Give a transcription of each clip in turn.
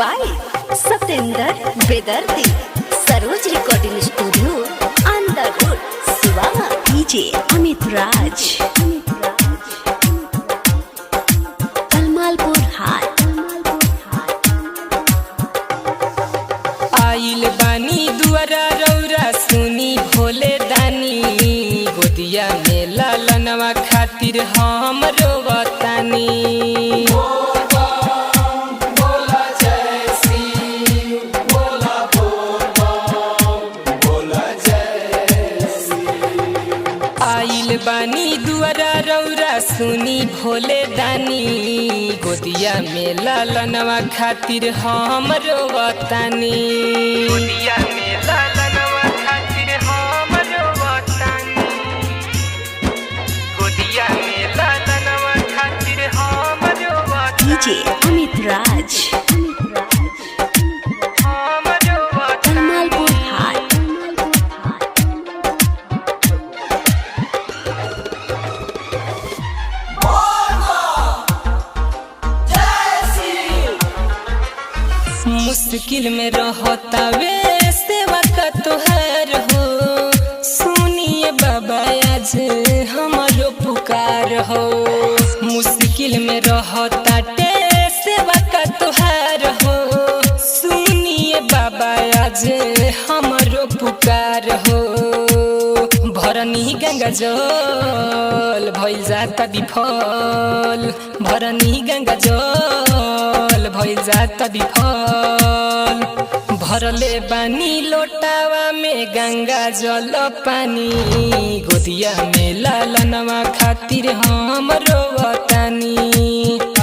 By Satendra Bedardi, Saroj recording studio, under road, Siwan. DJ Amit Raj, Kalmalpur Haat. आइल बानी दुआरा रौरा सुनी भोले दानी, गोदिया में लालनवा खातिर हम रोवतानी। आइल बानी दुआरा रौरा सुनी भोले दानी, गोदिया में लालनवा खातिर हम रोवतानी। गोदिया में लालनवा खातिर हम रोवतानी। गोदिया में लालनवा खातिर हम रोवतानी। डीजे अमित राज, हम रोवतानी। कलमालपुर हाट। मुश्किल में रहता वे सेवा का तोहार हो, सुनिए बाबा आज हमारो पुकार हो। मुश्किल में रहता टे सेवा का तोहार हो, सुनिए बाबा आज हमारो पुकार हो। भरनी गंगा जल भइल जाता विफल, भरनी गंगा जल भइल जाता विफल। भरले बानी लोटावा में गंगा जल पानी, गोदिया में लालनवा खातिर हम रोवतानी।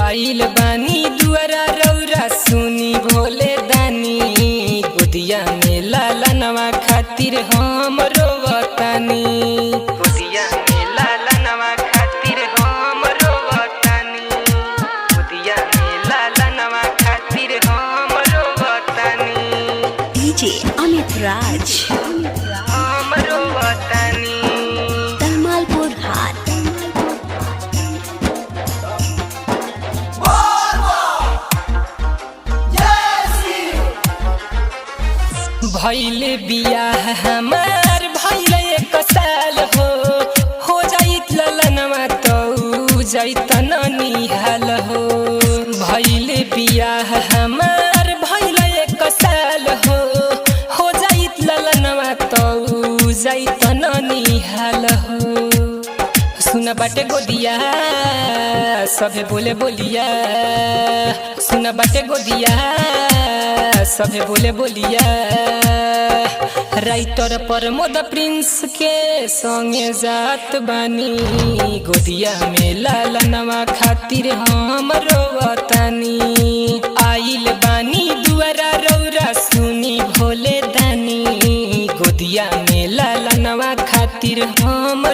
आइल बानी दुआरा रौरा सुनी भोले दानी, गोदिया में लालनवा खातिर हम रोवतानी। गोदिया में लालनवा खातिर हम रोवतानी। गोदिया में लालनवा खातिर हम रोवतानी। डीजे अमित राज, हम रोवतानी। कलमालपुर हाट। भइल बियाह हमार भइल 1 साल हो जाइत ललनवा तो जाइत ननिहाल हो। भइल बियाह हमार भइल 1 साल हो जाइत ललनवा तो जाइत ननिहाल हो। सुना बाटे गोदिया सभे बोले बोलिया, सुना बाटे गोदिया सभे बोले बोलिया। राइटर प्रमोद प्रिंस के संगे जात बानी, गोदिया में लालनवा खातिर हम रोवतानी। आइल बानी दुआरा रौरा सुनी भोले दानी, गोदिया में लालनवा खातिर हम